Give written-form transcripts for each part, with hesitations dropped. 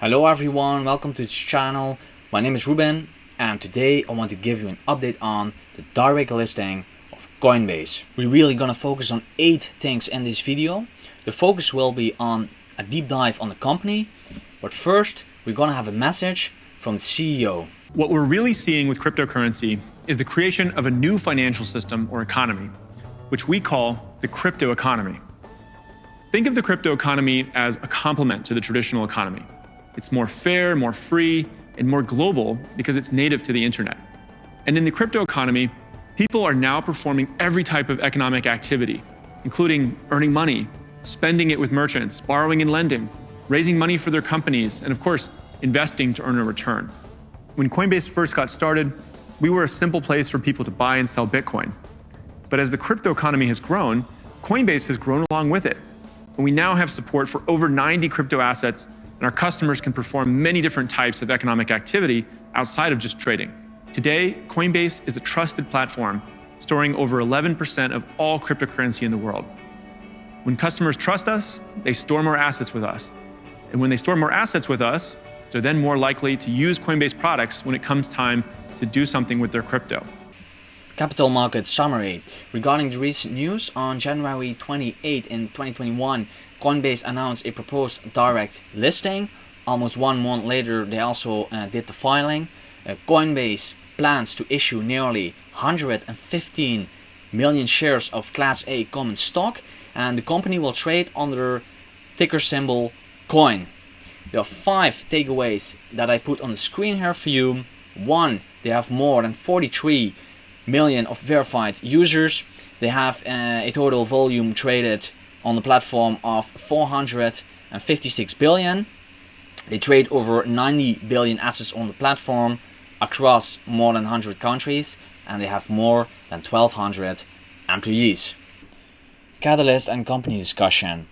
Hello everyone, welcome to this channel. My name is Ruben and today I want to give you an update on the direct listing of Coinbase. We're really gonna focus on 8 things in this video. The focus will be on a deep dive on the company, but first we're gonna have a message from the CEO. What we're really seeing with cryptocurrency is the creation of a new financial system or economy, which we call the crypto economy. Think of the crypto economy as a complement to the traditional economy. It's more fair, more free, and more global because it's native to the internet. And in the crypto economy, people are now performing every type of economic activity, including earning money, spending it with merchants, borrowing and lending, raising money for their companies, and of course, investing to earn a return. When Coinbase first got started, we were a simple place for people to buy and sell Bitcoin. But as the crypto economy has grown, Coinbase has grown along with it. And we now have support for over 90 crypto assets, and our customers can perform many different types of economic activity outside of just trading. Today, Coinbase is a trusted platform, storing over 11% of all cryptocurrency in the world. When customers trust us, they store more assets with us. And when they store more assets with us, they're then more likely to use Coinbase products when it comes time to do something with their crypto. Capital market summary. Regarding the recent news, on January 28 in 2021, Coinbase announced a proposed direct listing. Almost 1 month later, they also did the filing. Coinbase plans to issue nearly 115 million shares of Class A common stock, and the company will trade under ticker symbol COIN. There are 5 takeaways that I put on the screen here for you. 1, they have more than 43 million of verified users. They have a total volume traded on the platform of 456 billion. They trade over 90 billion assets on the platform across more than 100 countries, and they have more than 1,200 employees. Catalyst and company discussion.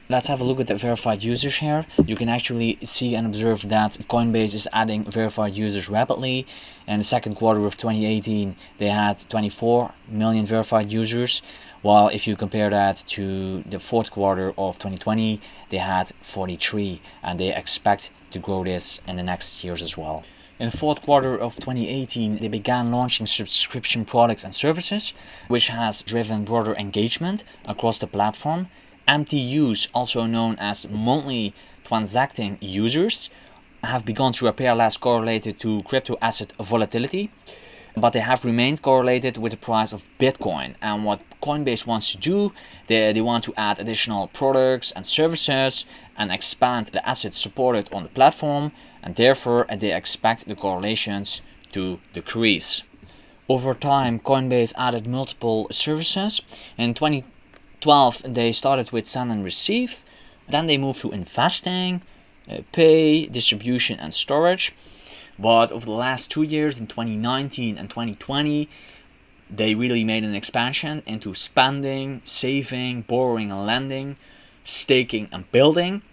Let's have a look at the verified users here. You can actually see and observe that Coinbase is adding verified users rapidly. In the second quarter of 2018, they had 24 million verified users, while if you compare that to the fourth quarter of 2020, they had 43, and they expect to grow this in the next years as well. In the fourth quarter of 2018, they began launching subscription products and services, which has driven broader engagement across the platform. MTUs, also known as monthly transacting users, have begun to appear less correlated to crypto asset volatility, but they have remained correlated with the price of Bitcoin. And what Coinbase wants to do, they want to add additional products and services and expand the assets supported on the platform, and therefore they expect the correlations to decrease. Over time, Coinbase added multiple services. In 2012, they started with send and receive. Then they moved to investing, pay, distribution, and storage. But over the last 2 years, in 2019 and 2020, they really made an expansion into spending, saving, borrowing and lending, staking and building.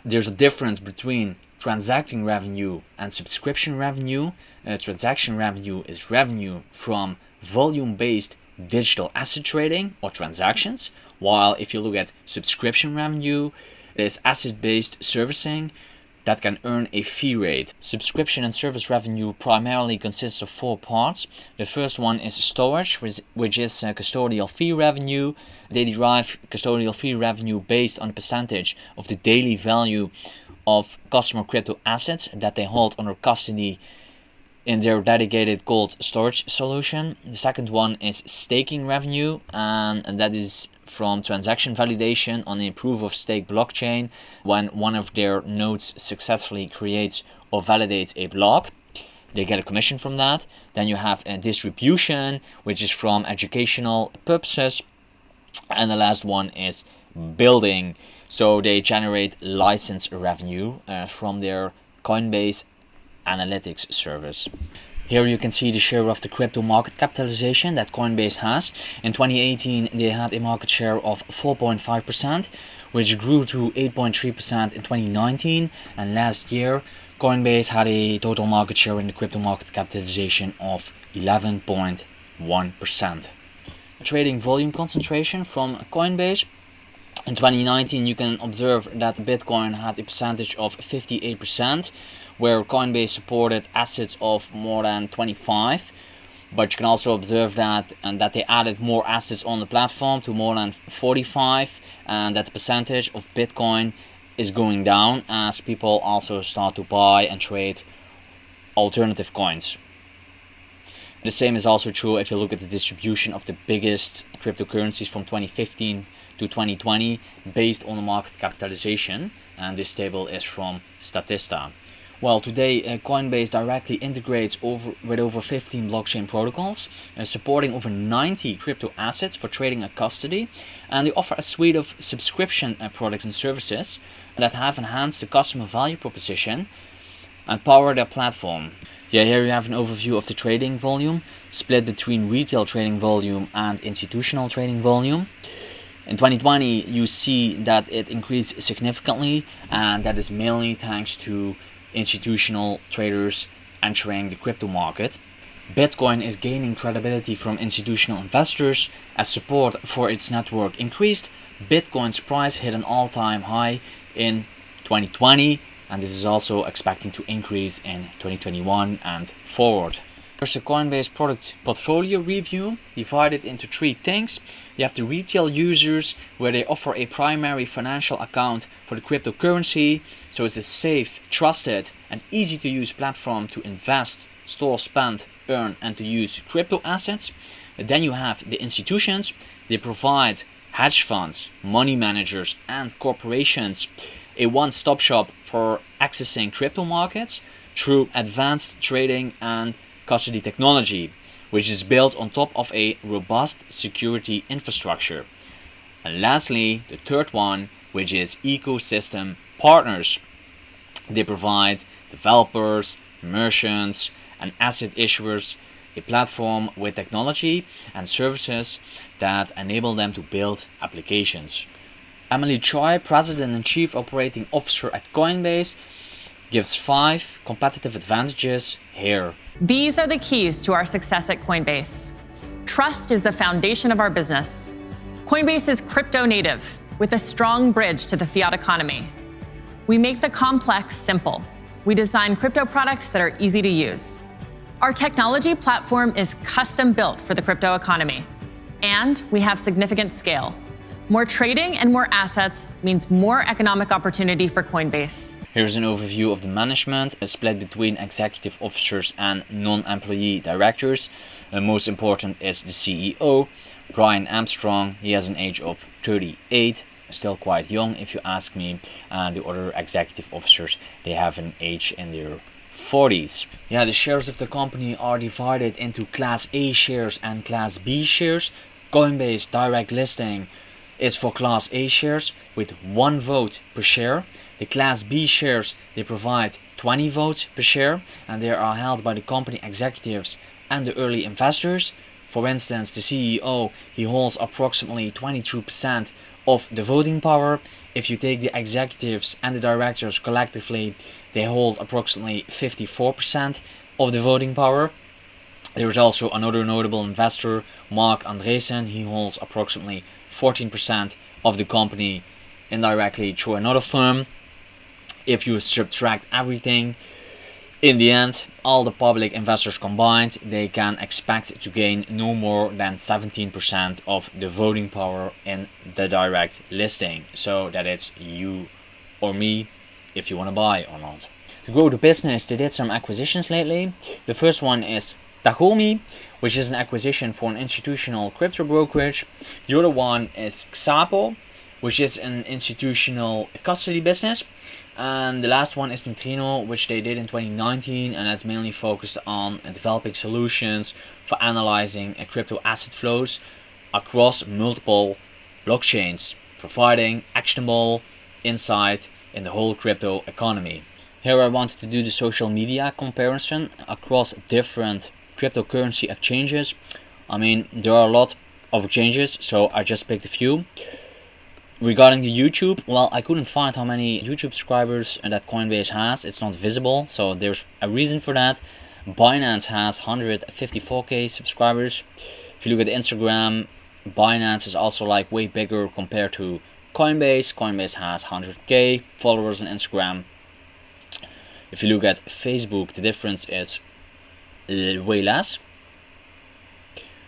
There's a difference between transacting revenue and subscription revenue. Transaction revenue is revenue from volume-based digital asset trading or transactions, while if you look at subscription revenue, it is asset-based servicing that can earn a fee rate. Subscription and service revenue primarily consists of 4 parts. The first one is storage, which is custodial fee revenue. They derive custodial fee revenue based on a percentage of the daily value of customer crypto assets that they hold under custody in their dedicated cold storage solution. The second one is staking revenue, and that is from transaction validation on a proof of stake blockchain when one of their nodes successfully creates or validates a block. They get a commission from that. Then you have a distribution, which is from educational purposes. And the last one is building. So they generate license revenue from their Coinbase analytics service. Here you can see the share of the crypto market capitalization that Coinbase has. In 2018, they had a market share of 4.5%, which grew to 8.3% in 2019. And last year, Coinbase had a total market share in the crypto market capitalization of 11.1%. Trading volume concentration from Coinbase. In 2019, you can observe that Bitcoin had a percentage of 58%, where Coinbase supported assets of more than 25. But you can also observe that they added more assets on the platform to more than 45, and that the percentage of Bitcoin is going down as people also start to buy and trade alternative coins. The same is also true if you look at the distribution of the biggest cryptocurrencies from 2015 to 2020 based on the market capitalization, and this table is from Statista. Well, today Coinbase directly integrates with over 15 blockchain protocols, supporting over 90 crypto assets for trading and custody, and they offer a suite of subscription products and services that have enhanced the customer value proposition and power their platform. Yeah, here you have an overview of the trading volume, split between retail trading volume and institutional trading volume. In 2020, you see that it increased significantly, and that is mainly thanks to institutional traders entering the crypto market. Bitcoin is gaining credibility from institutional investors as support for its network increased. Bitcoin's price hit an all-time high in 2020, and this is also expecting to increase in 2021 and forward. There's a Coinbase product portfolio review divided into three things. You have the retail users, where they offer a primary financial account for the cryptocurrency, so it's a safe, trusted and easy to use platform to invest, store, spend, earn and to use crypto assets. And then you have the institutions. They provide hedge funds, money managers and corporations a one-stop shop for accessing crypto markets through advanced trading and custody technology, which is built on top of a robust security infrastructure. And lastly, the third one, which is ecosystem partners. They provide developers, merchants and asset issuers a platform with technology and services that enable them to build applications. Emily Choi, President and Chief Operating Officer at Coinbase, gives 5 competitive advantages here. These are the keys to our success at Coinbase. Trust is the foundation of our business. Coinbase is crypto native with a strong bridge to the fiat economy. We make the complex simple. We design crypto products that are easy to use. Our technology platform is custom built for the crypto economy. And we have significant scale. More trading and more assets means more economic opportunity for Coinbase. Here's an overview of the management, split between executive officers and non-employee directors. Most important is the CEO, Brian Armstrong. He has an age of 38, still quite young if you ask me. And the other executive officers, they have an age in their 40s. Yeah, the shares of the company are divided into Class A shares and Class B shares. Coinbase direct listing is for Class A shares with 1 vote per share. The Class B shares, they provide 20 votes per share, and they are held by the company executives and the early investors. For instance, the CEO, he holds approximately 22% of the voting power. If you take the executives and the directors collectively, they hold approximately 54% of the voting power. There is also another notable investor, Mark Andreessen. He holds approximately 14% of the company indirectly through another firm. If you subtract everything, in the end, all the public investors combined, they can expect to gain no more than 17% of the voting power in the direct listing. So that it's you or me if you want to buy or not. To grow the business, they did some acquisitions lately. The first one is Tagomi, which is an acquisition for an institutional crypto brokerage. The other one is Xapo, which is an institutional custody business. And the last one is Neutrino, which they did in 2019, and that's mainly focused on developing solutions for analyzing crypto asset flows across multiple blockchains, providing actionable insight in the whole crypto economy. Here I wanted to do the social media comparison across different cryptocurrency exchanges. I mean, there are a lot of exchanges, so I just picked a few. Regarding the YouTube, well, I couldn't find how many YouTube subscribers that Coinbase has. It's not visible, so there's a reason for that. Binance has 154k subscribers. If you look at Instagram, Binance is also like way bigger compared to Coinbase, Coinbase has 100k followers on Instagram. If you look at Facebook, the difference is way less.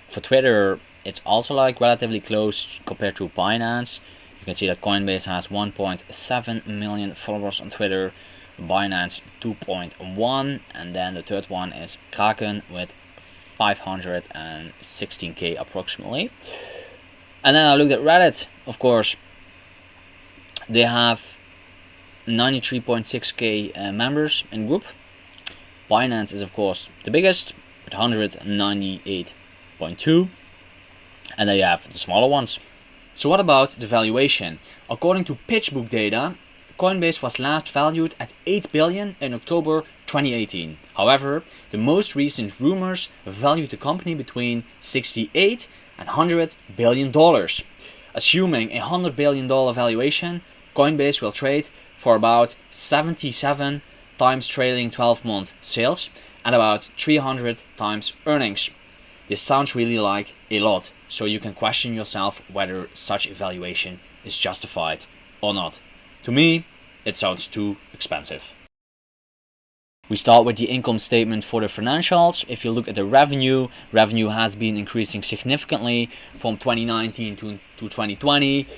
For Twitter, it's also like relatively close compared to Binance. You can see that Coinbase has 1.7 million followers on Twitter, Binance 2.1, and then the third one is Kraken with 516k approximately. And then I looked at Reddit, of course. They have 93.6k members in group. Binance is of course the biggest with 198.2, and then you have the smaller ones. So what about the valuation? According to PitchBook data, Coinbase was last valued at 8 billion in October 2018. However, the most recent rumors valued the company between 68 and 100 billion dollars. Assuming a $100 billion valuation, Coinbase will trade for about 77 times trailing 12-month sales and about 300 times earnings. This sounds really like a lot, so you can question yourself whether such a valuation is justified or not. To me, it sounds too expensive. We start with the income statement for the financials. If you look at the revenue has been increasing significantly from 2019 to 2020.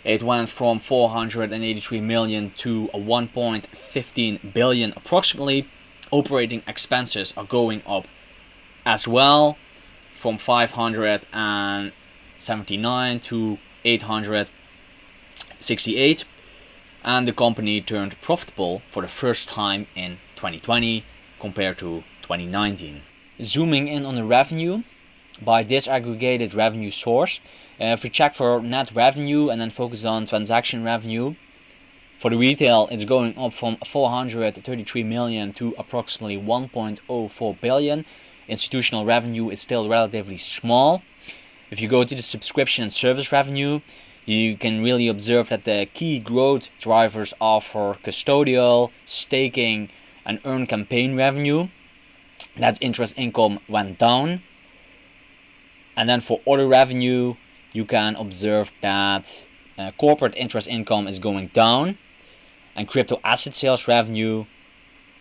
It went from 483 million to 1.15 billion approximately. Operating expenses are going up as well, from 579 to 868. And the company turned profitable for the first time in 2020 compared to 2019. Zooming in on the revenue by disaggregated revenue source. If we check for net revenue and then focus on transaction revenue, for the retail it's going up from 433 million to approximately 1.04 billion. Institutional revenue is still relatively small. If you go to the subscription and service revenue, you can really observe that the key growth drivers are for custodial, staking and earn campaign revenue. Net interest income went down. And then for other revenue, you can observe that corporate interest income is going down, and crypto asset sales revenue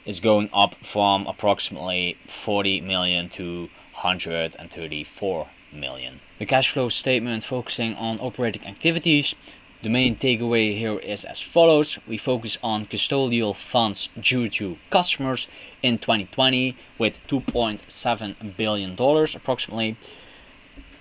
is going up from approximately 40 million to 134 million. The cash flow statement focusing on operating activities. The main takeaway here is as follows. We focus on custodial funds due to customers in 2020 with $2.7 billion approximately.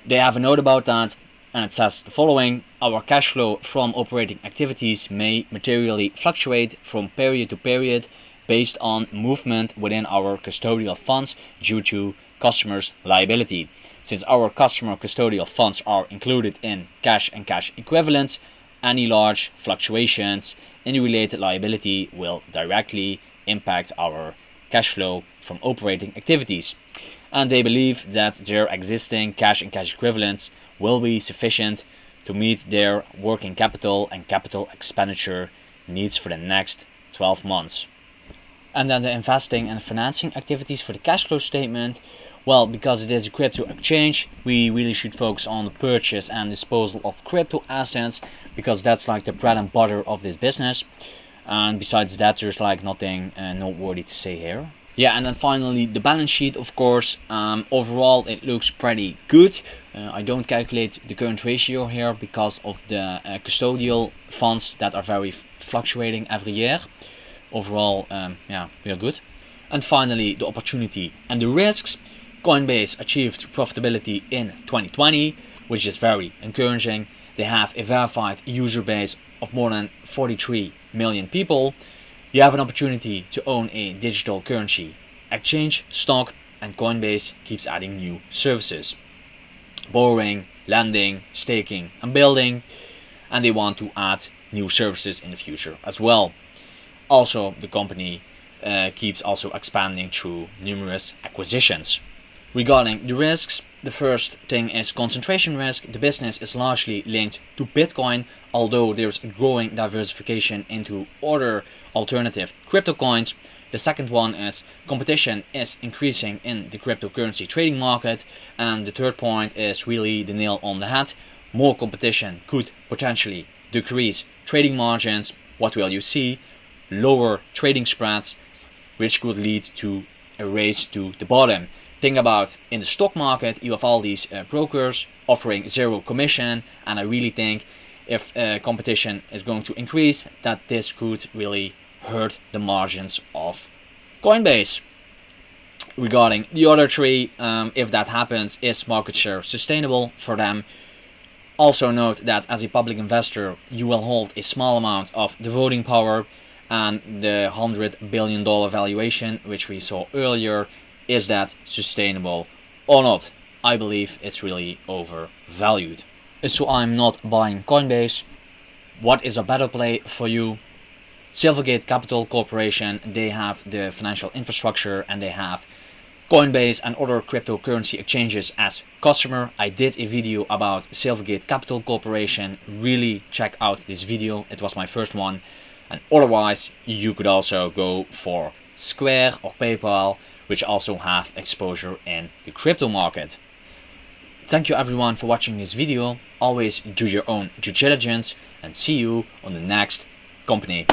They have a note about that, and it says the following: our cash flow from operating activities may materially fluctuate from period to period based on movement within our custodial funds due to customers' liability. Since our customer custodial funds are included in cash and cash equivalents, any large fluctuations in the related liability will directly impact our cash flow from operating activities. And they believe that their existing cash and cash equivalents will be sufficient to meet their working capital and capital expenditure needs for the next 12 months. And then the investing and financing activities for the cash flow statement. Well, because it is a crypto exchange, we really should focus on the purchase and disposal of crypto assets, because that's like the bread and butter of this business. And besides that, there's like nothing noteworthy to say here. Yeah, and then finally the balance sheet, of course. Overall it looks pretty good. I don't calculate the current ratio here because of the custodial funds that are very fluctuating every year. Overall, yeah, we are good. And finally, the opportunity and the risks. Coinbase achieved profitability in 2020, which is very encouraging. They have a verified user base of more than 43 million people. You have an opportunity to own a digital currency exchange stock, and Coinbase keeps adding new services. Borrowing, lending, staking and building, and they want to add new services in the future as well. Also, the company keeps also expanding through numerous acquisitions. Regarding the risks, the first thing is concentration risk. The business is largely linked to Bitcoin, although there's a growing diversification into other alternative crypto coins. The second one is competition is increasing in the cryptocurrency trading market. And the third point is really the nail on the head. More competition could potentially decrease trading margins, what will you see? Lower trading spreads, which could lead to a race to the bottom. Think about in the stock market, you have all these brokers offering zero commission, and I really think if competition is going to increase, that this could really hurt the margins of Coinbase. Regarding the other three, if that happens, is market share sustainable for them? Also note that as a public investor, you will hold a small amount of the voting power, and the $100 billion valuation, which we saw earlier, is that sustainable or not? I believe it's really overvalued. So I'm not buying Coinbase. What is a better play for you? Silvergate Capital Corporation, they have the financial infrastructure and they have Coinbase and other cryptocurrency exchanges as customer. I did a video about Silvergate Capital Corporation. Really check out this video. It was my first one. And otherwise, you could also go for Square or PayPal, which also have exposure in the crypto market. Thank you everyone for watching this video. Always do your own due diligence and see you on the next company.